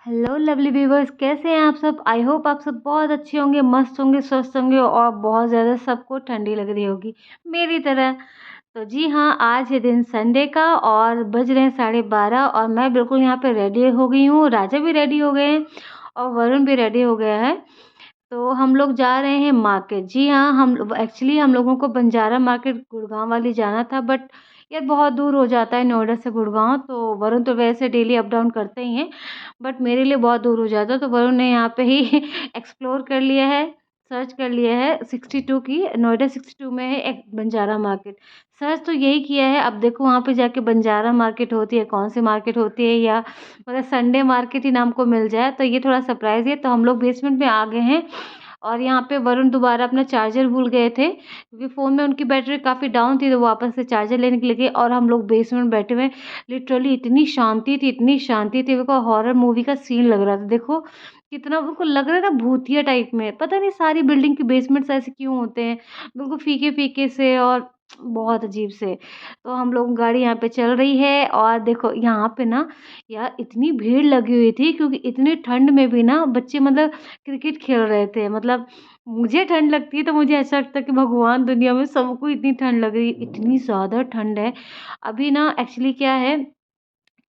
Hello lovely viewers, कैसे हैं आप सब। आई होप आप सब बहुत अच्छे होंगे, मस्त होंगे, स्वस्थ होंगे और बहुत ज़्यादा सबको ठंडी लग रही होगी मेरी तरह। तो जी हाँ, आज है दिन संडे का और बज रहे हैं 12:30 और मैं बिल्कुल यहाँ पे रेडी हो गई हूँ। राजा भी रेडी हो गए हैं और वरुण भी रेडी हो गया है। तो हम लोग जा रहे हैं मार्केट। जी हाँ, हम लोगों को बंजारा मार्केट गुड़गांव वाली जाना था, बट यार बहुत दूर हो जाता है नोएडा से गुड़गांव। तो वरुण तो वैसे डेली अप डाउन करते ही हैं, बट मेरे लिए बहुत दूर हो जाता है। तो वरुण ने यहाँ पे ही एक्सप्लोर कर लिया है, सर्च कर लिया है 62 की, नोएडा 62 में है एक बंजारा मार्केट। सर्च तो यही किया है, अब देखो वहाँ पे जाके बंजारा मार्केट होती है, कौन सी मार्केट होती है, या मतलब संडे मार्केट ही नाम को मिल जाए, तो ये थोड़ा सरप्राइज़ है। तो हम लोग बेसमेंट में आ गए हैं और यहाँ पे वरुण दोबारा अपना चार्जर भूल गए थे, क्योंकि फ़ोन में उनकी बैटरी काफ़ी डाउन थी, तो वापस से चार्जर लेने के लिए गए और हम लोग बेसमेंट में बैठे हुए। लिटरली इतनी शांति थी, इतनी शांति थी, मेरे को हॉरर मूवी का सीन लग रहा था। देखो कितना बिल्कुल लग रहा है ना, भूतिया टाइप में। पता नहीं सारी बिल्डिंग के बेसमेंट्स ऐसे क्यों होते हैं, बिल्कुल फीके-फीके से और बहुत अजीब से। तो हम लोग गाड़ी यहाँ पे चल रही है और देखो यहाँ पे ना यार इतनी भीड़ लगी हुई थी, क्योंकि इतनी ठंड में भी ना बच्चे मतलब क्रिकेट खेल रहे थे। मतलब मुझे ठंड लगती है तो मुझे ऐसा लगता है कि भगवान दुनिया में सबको इतनी ठंड लग रही है, इतनी ज़्यादा ठंड है। अभी ना एक्चुअली क्या है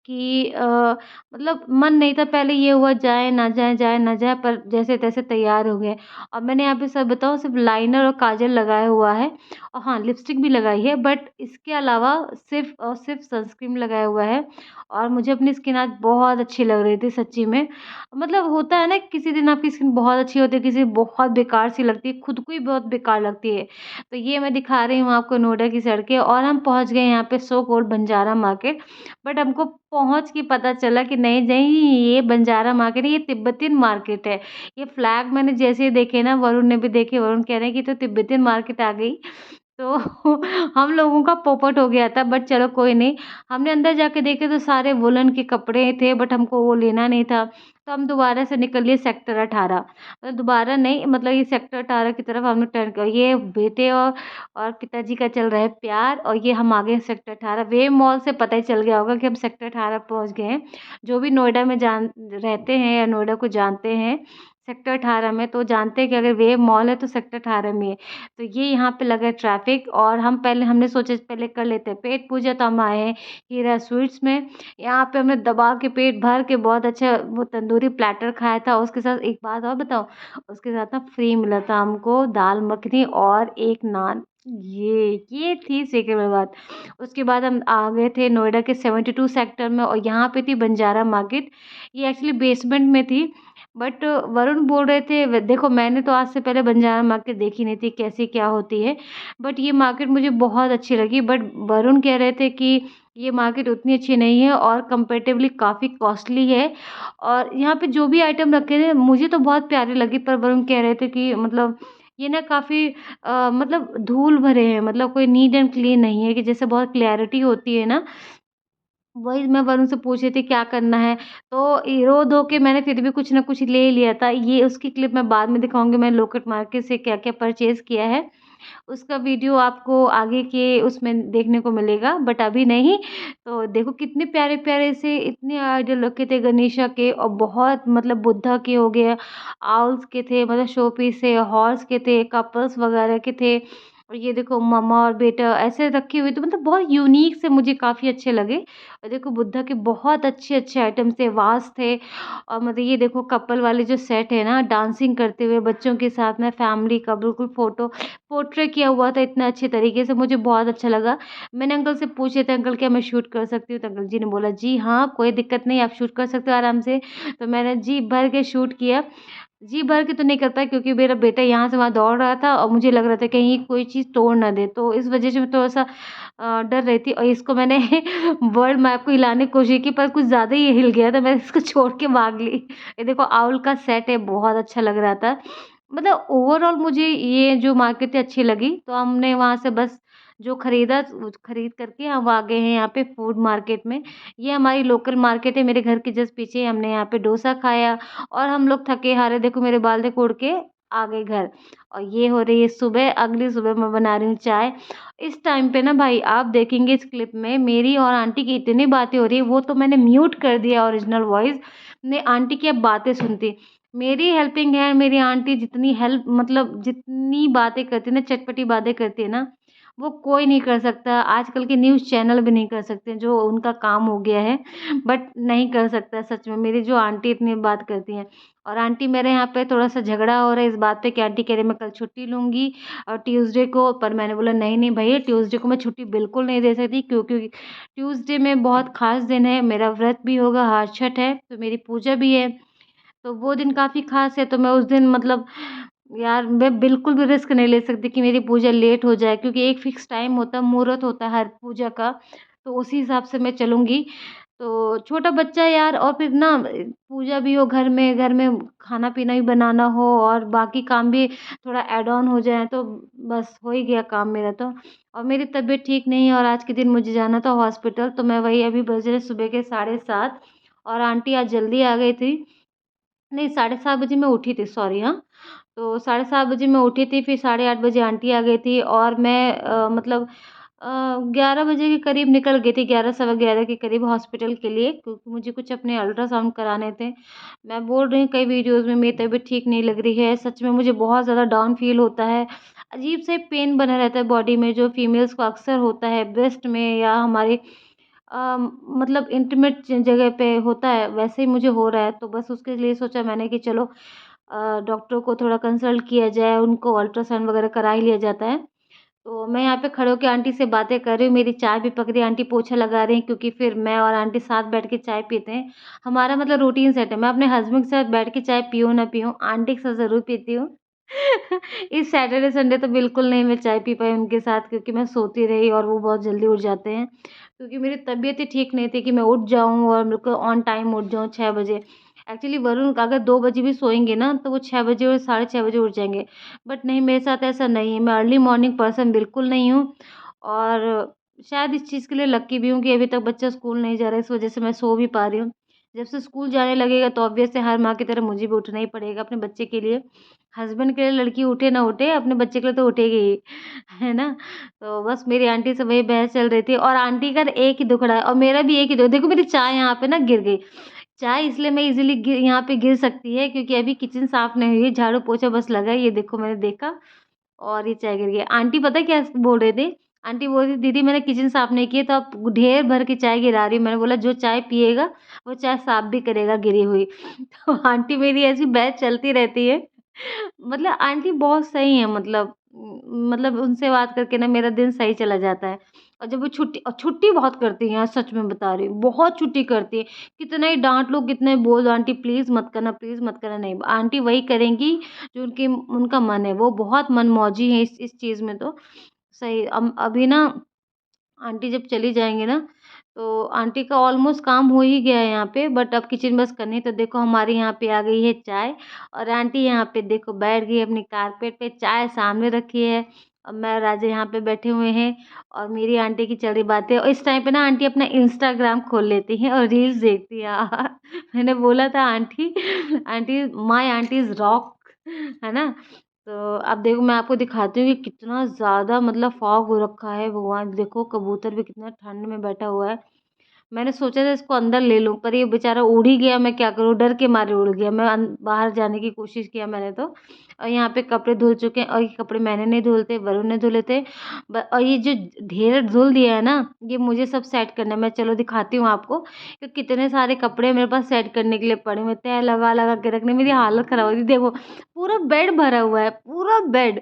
कि मतलब मन नहीं था, पहले ये हुआ जाए ना जाए, जाए ना जाए, पर जैसे-तैसे तैयार हो गए। और मैंने यहाँ पे सच बताऊँ, सिर्फ़ लाइनर और काजल लगाया हुआ है और हाँ, लिपस्टिक भी लगाई है, बट इसके अलावा सिर्फ़ और सिर्फ़ सनस्क्रीन लगाया हुआ है। और मुझे अपनी स्किन आज बहुत अच्छी लग रही थी सच्ची में। मतलब होता है ना, किसी दिन आपकी स्किन बहुत अच्छी होती है, किसी दिन बहुत बेकार सी लगती है, खुद को ही बहुत बेकार लगती है। तो ये मैं दिखा रही हूँ आपको नोएडा की सड़कें, और हम पहुँच गए यहाँ पे so called Banjara market. But हमको पहुँच के पता चला कि नहीं नहीं, ये बंजारा मार्केट है, ये तिब्बतियन मार्केट है। ये फ्लैग मैंने जैसे ही देखे ना, वरुण ने भी देखे, वरुण कह रहे हैं कि तो तिब्बतियन मार्केट आ गई। तो हम लोगों का पोपट हो गया था, बट चलो कोई नहीं। हमने अंदर जाके देखे तो सारे वूलन के कपड़े थे, बट हमको वो लेना नहीं था। तो हम दोबारा से निकल लिए सेक्टर 18। मतलब दोबारा नहीं, मतलब ये सेक्टर 18 की तरफ हमने टर्न किया। ये बेटे और पिताजी का चल रहा है प्यार, और ये हम आ गए सेक्टर 18। वेव मॉल से पता ही चल गया होगा कि हम सेक्टर 18 पहुँच गए हैं। जो भी नोएडा में जान रहते हैं या नोएडा को जानते हैं सेक्टर 18 में, तो जानते हैं कि अगर वेव मॉल है तो सेक्टर 18 में है। तो ये यहाँ पे लगा है ट्रैफिक, और हमने सोचा पहले कर लेते हैं पेट पूजा। तो हम आए हैं हीरा स्वीट्स में। यहाँ पे हमने दबा के पेट भर के बहुत अच्छा वो तंदूरी प्लेटर खाया था। उसके साथ एक बात और बताऊँ, उसके साथ ना फ्री मिला था हमको दाल मखनी और एक नान। ये थी सेकंड बात। उसके बाद हम आ गए थे नोएडा के 72 सेक्टर में, और यहाँ पे थी बंजारा मार्केट। ये एक्चुअली बेसमेंट में थी, बट वरुण बोल रहे थे देखो मैंने तो आज से पहले बंजारा मार्केट देखी नहीं थी कैसी क्या होती है, बट ये मार्केट मुझे बहुत अच्छी लगी। बट वरुण कह रहे थे कि ये मार्केट उतनी अच्छी नहीं है और कंपैरेटिवली काफ़ी कॉस्टली है। और यहाँ पे जो भी आइटम रखे थे मुझे तो बहुत प्यारे लगे, पर वरुण कह रहे थे कि मतलब ये ना काफ़ी मतलब धूल भरे हैं, मतलब कोई नीट एंड क्लीन नहीं है कि जैसे बहुत क्लैरिटी होती है ना। वही मैं वरुण से पूछ रही थी क्या करना है, तो रो धो के मैंने फिर भी कुछ ना कुछ ले ही लिया था। ये उसकी क्लिप मैं बाद में दिखाऊँगी, मैंने लोकेट मार्केट से क्या-क्या परचेज़ किया है। उसका वीडियो आपको आगे के उसमें देखने को मिलेगा, बट अभी नहीं। तो देखो कितने प्यारे-प्यारे से इतने आइडल रखे थे गणेशा के, और बहुत मतलब बुद्धा के हो गए, आउल्स के थे, मतलब शो पीस थे, हॉर्स के थे, कपल्स वगैरह के थे। और ये देखो मम्मा और बेटा ऐसे रखे हुए थे, मतलब बहुत यूनिक से मुझे काफ़ी अच्छे लगे। और देखो बुद्धा के बहुत अच्छे-अच्छे आइटम्स थे, वास थे। और मतलब ये देखो कपल वाले जो सेट है ना, डांसिंग करते हुए बच्चों के साथ में फैमिली का बिल्कुल फ़ोटो पोर्ट्रे किया हुआ था इतना अच्छे तरीके से, मुझे बहुत अच्छा लगा। मैंने अंकल से पूछे थे, अंकल क्या मैं शूट कर सकती हूँ? तो अंकल जी ने बोला जी हाँ, कोई दिक्कत नहीं, आप शूट कर सकते हो आराम से। तो मैंने जी भर के शूट किया। जी भर के तो नहीं कर पाई, क्योंकि मेरा बेटा यहाँ से वहाँ दौड़ रहा था और मुझे लग रहा था कहीं कोई चीज़ तोड़ ना दे, तो इस वजह से मैं थोड़ा-सा डर रही थी। और इसको मैंने वर्ल्ड मैप को हिलाने की कोशिश की, पर कुछ ज़्यादा ही हिल गया था, मैंने इसको छोड़ के भाग ली। ये देखो आउल का सेट है, बहुत अच्छा लग रहा था। मतलब ओवरऑल मुझे ये जो मार्केट अच्छी लगी, तो हमने वहाँ से बस जो खरीदा खरीद करके हम आ गए हैं यहाँ पे फूड मार्केट में। ये हमारी लोकल मार्केट है, मेरे घर के जस्ट पीछे। हमने यहाँ पे डोसा खाया और हम लोग थके-हारे, देखो मेरे बाल देखो उड़ के आ गए घर। और ये हो रही है सुबह, अगली सुबह मैं बना रही हूँ चाय। इस टाइम पे ना भाई आप देखेंगे इस क्लिप में मेरी और आंटी की इतनी बातें हो रही है, वो तो मैंने म्यूट कर दिया ओरिजिनल वॉइस। ने आंटी की अब बातें सुनती। मेरी हेल्पिंग हैंड मेरी आंटी जितनी हेल्प मतलब जितनी बातें करती है ना, चटपटी बातें करती है ना, वो कोई नहीं कर सकता। आजकल के न्यूज़ चैनल भी नहीं कर सकते, जो उनका काम हो गया है, बट नहीं कर सकता सच में। मेरी जो आंटी इतनी बात करती हैं, और आंटी मेरे यहाँ पे थोड़ा-सा झगड़ा हो रहा है इस बात पे कि आंटी कह रही मैं कल छुट्टी लूँगी ट्यूसडे को, पर मैंने बोला नहीं, नहीं भैया ट्यूसडे को मैं छुट्टी बिल्कुल नहीं दे सकती, क्योंकि ट्यूसडे में बहुत ख़ास दिन है, मेरा व्रत भी होगा, हाथ छठ है, तो मेरी पूजा भी है। तो वो दिन काफ़ी ख़ास है, तो मैं उस दिन मतलब यार मैं बिल्कुल भी रिस्क नहीं ले सकती कि मेरी पूजा लेट हो जाए, क्योंकि एक फ़िक्स टाइम होता है, मुहूर्त होता है हर पूजा का, तो उसी हिसाब से मैं चलूँगी। तो छोटा बच्चा है यार, और फिर ना पूजा भी हो घर में खाना-पीना भी बनाना हो और बाकी काम भी थोड़ा ऐड ऑन हो जाए, तो बस हो ही गया काम मेरा तो। और मेरी तबीयत ठीक नहीं है और आज के दिन मुझे जाना था हॉस्पिटल, तो मैं वही अभी बज रहे सुबह के 7:30 और आंटी आज जल्दी आ गई थी। नहीं, 7:30 बजे मैं उठी थी, सॉरी हाँ। तो 7:30 बजे मैं उठी थी, फिर 8:30 बजे आंटी आ गई थी और मैं मतलब 11 बजे के करीब निकल गई थी, 11 सवा 11 के करीब हॉस्पिटल के लिए, क्योंकि मुझे कुछ अपने अल्ट्रासाउंड कराने थे। मैं बोल रही हूँ कई वीडियोज़ में मेरी तबीयत ठीक नहीं लग रही है, सच में मुझे बहुत ज़्यादा डाउन फ़ील होता है। अजीब सा एक पेन बना रहता है बॉडी में, जो फीमेल्स को अक्सर होता है ब्रेस्ट में या हमारे मतलब इंटीमेट जगह पे होता है, वैसे ही मुझे हो रहा है। तो बस उसके लिए सोचा मैंने कि चलो डॉक्टर को थोड़ा कंसल्ट किया जाए, उनको अल्ट्रासाउंड वगैरह करा ही लिया जाता है। तो मैं यहाँ पे खड़े होके आंटी से बातें कर रही हूँ, मेरी चाय भी पक रही है, आंटी पोछा लगा रही हैं, क्योंकि फिर मैं और आंटी साथ बैठ के चाय पीते हैं। हमारा मतलब रूटीन सेट है, मैं अपने हस्बैंड के साथ बैठ के चाय पीऊँ ना पीऊँ, आंटी के साथ ज़रूर पीती हूँ। इस सैटरडे संडे तो बिल्कुल नहीं मैं चाय पी पाई उनके साथ, क्योंकि मैं सोती रही और वो बहुत जल्दी उठ जाते हैं। क्योंकि मेरी तबीयत ही ठीक नहीं थी कि मैं उठ जाऊँ और बिल्कुल ऑन टाइम उठ जाऊँ 6 बजे। एक्चुअली वरुण अगर 2 बजे भी सोएँगे ना, तो वो 6 बजे और साढ़े 6 बजे उठ जाएँगे। बट नहीं, मेरे साथ ऐसा नहीं है, मैं अर्ली मॉर्निंग पर्सन बिल्कुल नहीं हूँ और शायद इस चीज़ के लिए लकी भी हूँ कि अभी तक बच्चा स्कूल नहीं जा रहा है, इस वज़ह से मैं सो भी पा रही हूँ। जब से स्कूल जाने लगेगा तो ऑब्वियस है हर माँ की तरह मुझे भी उठना ही पड़ेगा अपने बच्चे के लिए। हस्बैंड के लिए लड़की उठे ना उठे, अपने बच्चे के लिए तो उठेगी ही, है ना? तो बस मेरी आंटी से वही बहस चल रही थी और आंटी का एक ही दुखड़ा है और मेरा भी एक ही दुख देखो मेरी चाय यहाँ पे ना गिर गई। चाय इसलिए मैं इज़िली यहाँ पे गिर सकती है क्योंकि अभी किचन साफ नहीं हुई है, झाड़ू-पोछा बस लगा है, ये देखो मैंने देखा और ये चाय गिर गई। आंटी पता है क्या बोल रहे थे? आंटी बोल रही थी, "दीदी मैंने किचन साफ नहीं की है तो आप ढेर भर के चाय गिरा रही हो।" मैंने बोला, "जो चाय पिएगा, वो चाय साफ भी करेगा गिरी हुई।" तो आंटी मेरी ऐसी बहस चलती रहती है। मतलब आंटी बहुत सही है मतलब उनसे बात करके ना मेरा दिन सही चला जाता है। और जब वो छुट्टी बहुत करती हैं, सच में बता रही हूँ, बहुत छुट्टी करती हैं। कितना ही डाँट लो, कितना ही बोल दो, "आंटी प्लीज़ मत करना।" नहीं, आंटी वही करेंगी जो उनका मन है। वो बहुत मनमौजी हैं इस चीज़ में तो। सही अभी ना आंटी जब चली जाएँगी ना, तो आंटी का ऑलमोस्ट काम हो ही गया है यहाँ पे, बट अब किचन बस करनी है। तो देखो हमारे यहाँ पे आ गई है चाय और आंटी यहाँ पे देखो बैठ गई है अपनी कारपेट पे, चाय सामने रखी है और मैं और राजा यहाँ पे बैठे हुए हैं और मेरी आंटी की चल रही बातें और इस टाइम पे ना आंटी अपना इंस्टाग्राम खोल लेती हैं और रील्स देखती हैं। मैंने बोला था aunty aunty my aunty is rock, है ना? तो अब देखो मैं आपको दिखाती हूँ कि कितना ज़्यादा मतलब फॉग हो रखा है, भगवान देखो कबूतर भी कितना ठंड में बैठा हुआ है। मैंने सोचा था इसको अंदर ले लूँ, पर ये बेचारा उड़ ही गया, मैं क्या करूँ? डर के मारे उड़ गया। मैं बाहर जाने की कोशिश किया मैंने तो और यहाँ पे कपड़े धुल चुके हैं और ये कपड़े मैंने नहीं धुले थे, वरुण ने धुले थे। और ये जो ढेर धुल दिया है ना, ये मुझे सब सेट करना है। मैं चलो दिखाती हूँ आपको कि कितने सारे कपड़े मेरे पास सेट करने के लिए पड़े हुए हैं। तह लगा-लगा के रखने मेरी हालत खराब हो गई। देखो पूरा बेड भरा हुआ है, पूरा बेड।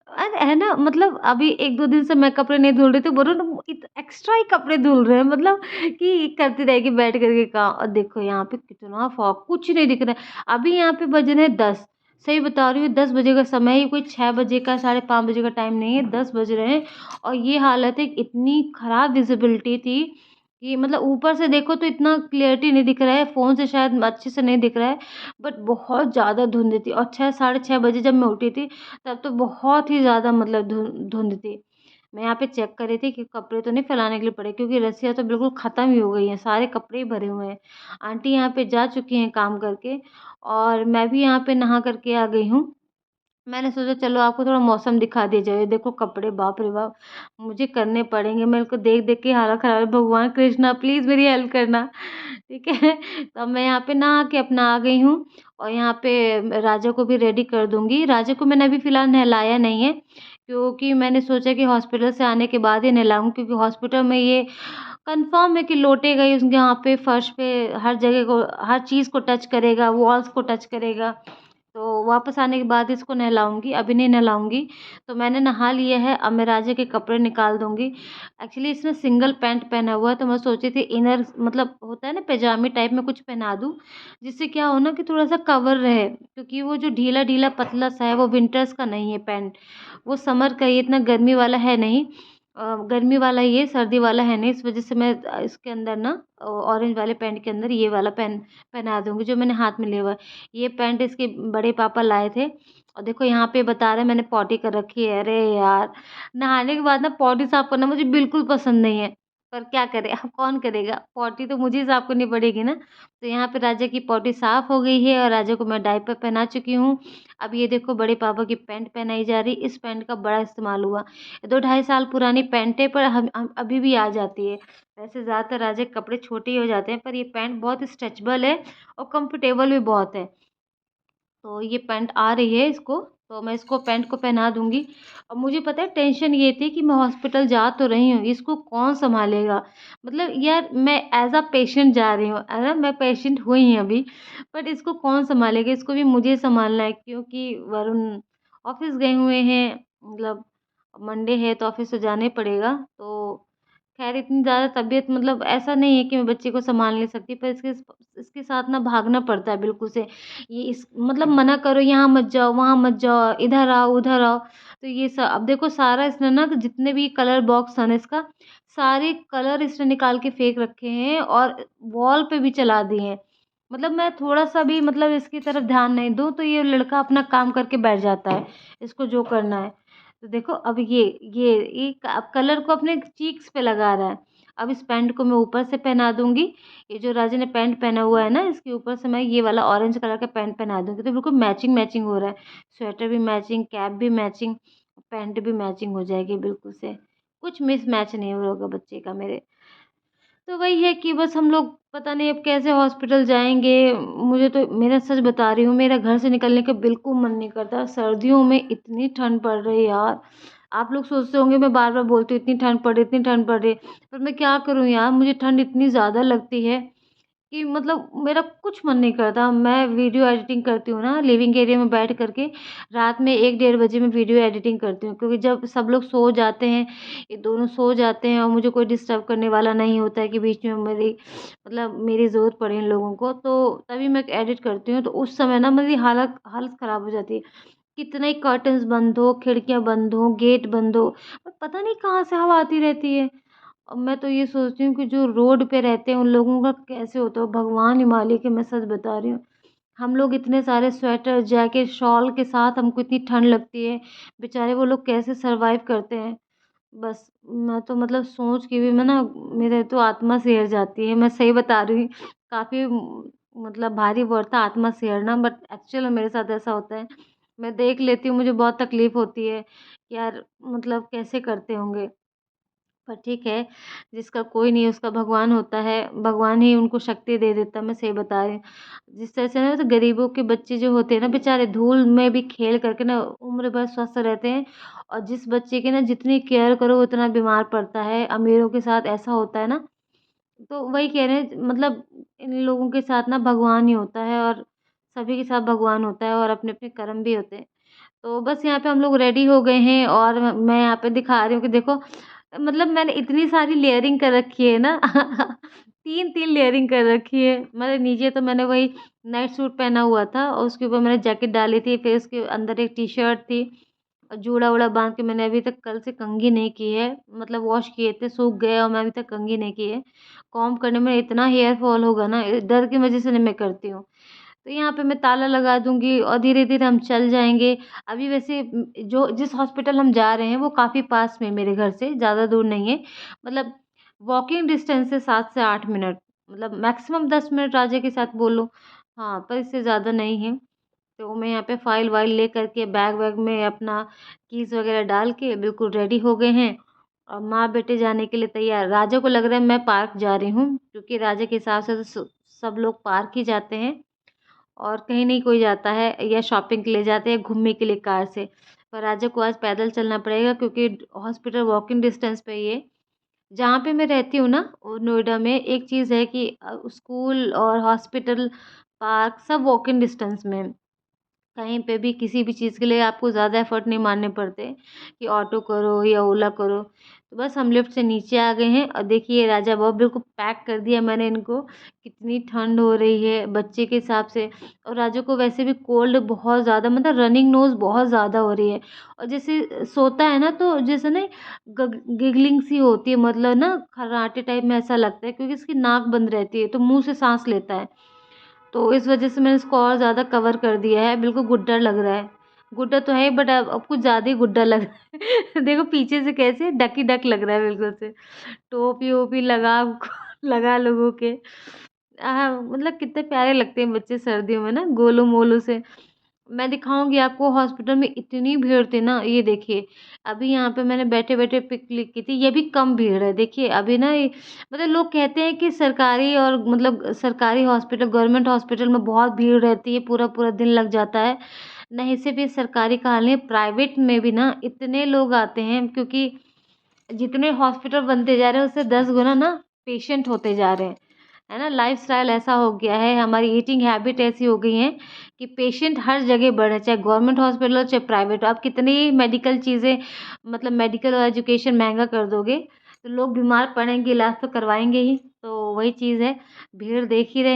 अरे है ना मतलब अभी 1-2 दिन से मैं कपड़े नहीं धुल रही थी, बोलो ना एक्स्ट्रा ही कपड़े धुल रहे हैं मतलब कि करती रहेगी बैठ कर के काम और देखो यहाँ पे कितना फॉग कुछ नहीं दिख रहा है। अभी यहाँ पे बज रहे हैं 10 सही बता रही हूँ 10 बजे का समय है, ये कोई 6 बजे का साढ़े 5 बजे का टाइम नहीं है, 10 बज रहे हैं और ये हालत है इतनी खराब विज़िबिलिटी थी कि मतलब ऊपर से देखो तो इतना क्लियरिटी नहीं दिख रहा है, फ़ोन से शायद अच्छे से नहीं दिख रहा है, बट बहुत ज़्यादा धुंध थी और 6 साढ़े 6 बजे जब मैं उठी थी तब तो बहुत ही ज़्यादा मतलब धुंध थी। मैं यहाँ पे चेक कर रही थी कि कपड़े तो नहीं फैलाने के लिए पड़े क्योंकि रस्सियाँ तो बिल्कुल ख़त्म ही हो गई हैं, सारे कपड़े ही भरे हुए हैं। आंटी यहाँ पे जा चुकी हैं काम करके और मैं भी यहाँ पे नहा कर के आ गई हूँ। मैंने सोचा चलो आपको थोड़ा मौसम दिखा दिया जाए। देखो कपड़े बाप रे बाप! मुझे करने पड़ेंगे, मेरे को देख-देख के हालत खराब है। भगवान कृष्णा प्लीज़ मेरी हेल्प करना। ठीक है? तो अब मैं यहाँ पे नहा के अपना आ गई हूँ और यहाँ पे राजा को भी रेडी कर दूँगी। राजा को मैंने अभी फ़िलहाल नहलाया नहीं है, क्योंकि मैंने सोचा कि हॉस्पिटल से आने के बाद ही नहलाऊँ, क्योंकि हॉस्पिटल में ये कन्फर्म है कि लोटेगा ही उसके यहाँ पे फर्श पे, हर जगह को, हर चीज़ को टच करेगा, वॉल्स को टच करेगा। तो वापस आने के बाद इसको नहलाऊँगी, अभी नहीं नहलाऊँगी। तो मैंने नहा लिया है, अब मैं राजा के कपड़े निकाल दूँगी। एक्चुअली इसने सिंगल पैंट पहना हुआ है, तो मैं सोची थी इनर मतलब होता है ना पैजामे टाइप में कुछ पहना दूँ, जिससे क्या हो ना कि थोड़ा-सा कवर रहे, क्योंकि वो जो ढीला-ढीला पतला-सा है वो विंटर्स का नहीं है पैंट, वो समर का ही है, इतना गर्मी वाला है नहीं। गर्मी वाला ही है, सर्दी वाला है नहीं, इस वज़ह से मैं इसके अंदर ना ऑरेंज वाले पैंट के अंदर ये वाला पहना दूँगी जो मैंने हाथ में लिया हुआ है। ये पैंट इसके बड़े पापा लाए थे और देखो यहाँ पे बता रहे हैं मैंने पॉटी कर रखी है। अरे यार! नहाने के बाद ना पॉटी साफ करना मुझे बिल्कुल पसंद नहीं है, पर क्या करें अब कौन करेगा? पॉटी तो मुझे ही साफ करनी पड़ेगी ना। तो यहाँ पे राजा की पॉटी साफ हो गई है और राजा को मैं डायपर पहना चुकी हूँ। अब ये देखो बड़े पापा की पैंट पहनाई जा रही है, इस पैंट का बड़ा इस्तेमाल हुआ। 2 ढाई साल पुरानी पैंट है पर हम अभी भी आ जाती है। वैसे ज़्यादातर राजा के कपड़े छोटे ही हो जाते हैं, पर ये पैंट बहुत स्ट्रेचेबल है और कंफर्टेबल भी बहुत है। तो ये पैंट आ रही है इसको, तो मैं इसको पैंट को पहना दूँगी। और मुझे पता है टेंशन ये थी कि मैं हॉस्पिटल जा तो रही हूँ, इसको कौन सँभालेगा? मतलब यार मैं एज़ अ पेशेंट जा रही हूँ, है ना? मैं पेशेंट हुई ही अभी, बट इसको कौन सँभालेगा? इसको भी मुझे सँभालना है, क्योंकि वरुण ऑफ़िस गए हुए हैं, मतलब मंडे है तो ऑफ़िस तो जाना ही पड़ेगा। तो ख़ैर इतनी ज़्यादा तबीयत मतलब ऐसा नहीं है कि मैं बच्चे को सँभाल नहीं सकती, पर इसके साथ ना भागना पड़ता है बिल्कुल से। ये इस मतलब मना करो यहाँ मत जाओ, वहाँ मत जाओ, इधर आओ, उधर आओ। तो ये अब देखो सारा इसने ना जितने भी कलर बॉक्स था ना इसका, सारे कलर इसने निकाल के फेंक रखे हैं और वॉल पे भी चला दिए हैं। मतलब मैं थोड़ा-सा भी मतलब इसकी तरफ ध्यान नहीं दूँ तो ये लड़का अपना काम करके बैठ जाता है, इसको जो करना है। तो देखो अब ये अब कलर को अपने चीक्स पे लगा रहा है। अब इस पैंट को मैं ऊपर से पहना दूँगी। ये जो राजा ने पैंट पहना हुआ है ना, इसके ऊपर से मैं ये वाला ऑरेंज कलर का पैंट पहना दूँगी, तो बिल्कुल मैचिंग-मैचिंग हो रहा है। स्वेटर भी मैचिंग, कैप भी मैचिंग, पैंट भी मैचिंग हो जाएगी बिल्कुल से। कुछ मिसमैच नहीं होगा बच्चे का मेरे। तो वही है कि बस हम लोग पता नहीं अब कैसे हॉस्पिटल जाएँगे। मुझे तो मेरा सच बता रही हूँ, मेरा घर से निकलने का बिल्कुल मन नहीं करता। सर्दियों में इतनी ठंड पड़ रही है यार। आप लोग सोचते होंगे मैं बार-बार बोलती हूँ इतनी ठंड पड़ रही है, इतनी ठंड पड़ रही है। पर मैं क्या करूँ यार, मुझे ठंड इतनी ज़्यादा लगती है कि मतलब मेरा कुछ मन नहीं करता। मैं वीडियो एडिटिंग करती हूँ ना लिविंग एरिया में बैठ कर के, रात में 1 डेढ़ बजे मैं वीडियो एडिटिंग करती हूँ, क्योंकि जब सब लोग सो जाते हैं, ये दोनों सो जाते हैं और मुझे कोई डिस्टर्ब करने वाला नहीं होता है कि बीच में मेरी ज़रूरत पड़े इन लोगों को, तो तभी मैं एडिट करती हूँ। तो उस समय ना मेरी हालत हालत ख़राब हो जाती है। कितने ही कर्टन्स बंद हो, खिड़कियाँ बंद हो, गेट बंद हो, पर पता नहीं कहाँ से हवा आती रहती है। अब मैं तो ये सोचती हूँ कि जो रोड पे रहते हैं उन लोगों का कैसे होता हो, भगवान ही मालिक है, मैं सच बता रही हूँ। हम लोग इतने सारे स्वेटर, जैकेट, शॉल के साथ हमको इतनी ठंड लगती है, बेचारे वो लोग कैसे सर्वाइव करते हैं। बस मैं तो मतलब सोच के भी मैं ना मेरे तो आत्मा सिहर जाती है, मैं सही बता रही हूँ। काफ़ी मतलब भारी वर्ड था आत्मा सिहरना, बट एक्चुअल में मेरे साथ ऐसा होता है। मैं देख लेती हूँ, मुझे बहुत तकलीफ़ होती है, यार मतलब कैसे करते होंगे? पर ठीक है, जिसका कोई नहीं उसका भगवान होता है, भगवान ही उनको शक्ति दे देता है, मैं सही बता रही हूँ। जिस तरह से ना तो गरीबों के बच्चे जो होते हैं ना बेचारे धूल में भी खेल करके ना उम्र भर स्वस्थ रहते हैं, और जिस बच्चे की ना जितनी केयर करो उतना बीमार पड़ता है, अमीरों के साथ ऐसा होता है ना, तो वही कह रहे हैं मतलब इन लोगों के साथ ना भगवान ही होता है, और सभी के साथ भगवान होता है और अपने-अपने कर्म भी होते हैं। तो बस यहाँ पे हम लोग रेडी हो गए हैं और मैं यहाँ पे दिखा रही हूँ कि देखो मतलब मैंने इतनी सारी लेयरिंग कर रखी है ना 3-3 लेयरिंग कर रखी है। मतलब नीचे तो मैंने वही नाइट सूट पहना हुआ था और उसके ऊपर मैंने जैकेट डाली थी, फिर उसके अंदर एक टी-शर्ट थी और जूड़ा-वूड़ा बाँध के मैंने अभी तक कल से कंघी नहीं की है। मतलब वॉश किए थे, सूख गए और मैं अभी तक कंघी नहीं की है। कॉम्ब करने में इतना हेयर फॉल होगा ना, डर की वजह से नहीं मैं करती हूँ। तो यहाँ पे मैं ताला लगा दूँगी और धीरे-धीरे हम चल जाएँगे। अभी वैसे जो जिस हॉस्पिटल हम जा रहे हैं वो काफ़ी पास में है मेरे घर से, ज़्यादा दूर नहीं है। मतलब वॉकिंग डिस्टेंस है 7 से 8 मिनट, मतलब मैक्सिमम 10 मिनट राजा के साथ बोलो। हाँ, पर इससे ज़्यादा नहीं है। तो मैं यहाँ पे फ़ाइल वाइल ले करके बैग वैग में अपना कीज़ वगैरह डाल के बिल्कुल रेडी हो गए हैं और माँ बेटे जाने के लिए तैयार। राजा को लग रहा है मैं पार्क जा रही हूँ, क्योंकि राजा के हिसाब से तो सब लोग पार्क ही जाते हैं और कहीं नहीं कोई जाता है, या शॉपिंग के लिए जाते हैं, घूमने के लिए कार से। पर राजा को आज पैदल चलना पड़ेगा, क्योंकि हॉस्पिटल वॉकिंग डिस्टेंस पे ही है। जहाँ पे मैं रहती हूँ ना, वो नोएडा में एक चीज़ है कि स्कूल और हॉस्पिटल, पार्क सब वॉकिंग डिस्टेंस में है। कहीं पे भी किसी भी चीज़ के लिए आपको ज़्यादा एफ़र्ट नहीं मारने पड़ते कि ऑटो करो या ओला करो। तो बस हम लिफ्ट से नीचे आ गए हैं और देखिए राजा बाबू बिल्कुल पैक कर दिया मैंने इनको। कितनी ठंड हो रही है बच्चे के हिसाब से, और राजा को वैसे भी कोल्ड बहुत ज़्यादा, मतलब रनिंग नोज़ बहुत ज़्यादा हो रही है। और जैसे सोता है ना, तो जैसे ना गिगलिंग सी होती है, मतलब ना खर्राटे टाइप में ऐसा लगता है, क्योंकि इसकी नाक बंद रहती है तो मुँह से साँस लेता है। तो इस वजह से मैंने इसको और ज़्यादा कवर कर दिया है, बिल्कुल गुड्डा लग रहा है। गुड्डा तो है बट अब कुछ ज़्यादा ही गुड्डा लग रहा है। देखो पीछे से कैसे डक ही डक लग रहा है बिल्कुल से। टोपी-वोपी लगा लगा लोगों के। मतलब कितने प्यारे लगते हैं बच्चे सर्दियों में ना, गोलू-मोलू से। मैं दिखाऊँगी आपको, हॉस्पिटल में इतनी भीड़ थी ना, ये देखिए। अभी यहाँ पे मैंने बैठे-बैठे पिक क्लिक की थी, ये भी कम भीड़ है। देखिए अभी ना ये, मतलब लोग कहते हैं कि सरकारी और मतलब सरकारी हॉस्पिटल, गवर्नमेंट हॉस्पिटल में बहुत भीड़ रहती है, पूरा-पूरा दिन लग जाता है। नहीं, सिर्फ़ ये सरकारी का हाल नहीं है, प्राइवेट में भी ना इतने लोग आते हैं, क्योंकि जितने हॉस्पिटल बनते जा रहे हैं उससे 10 गुना ना पेशेंट होते जा रहे हैं। है ना? लाइफ़स्टाइल ऐसा हो गया है, हमारी ईटिंग हैबिट ऐसी हो गई है कि पेशेंट हर जगह बढ़ रहे हैं, चाहे गवर्नमेंट हॉस्पिटल हो, चाहे प्राइवेट हो। आप कितनी मेडिकल चीज़ें, मतलब मेडिकल और एजुकेशन महँगा कर दोगे, तो लोग बीमार पड़ेंगे, इलाज तो करवाएँगे ही। तो वही चीज़ है, भीड़ देख ही रहे हैं।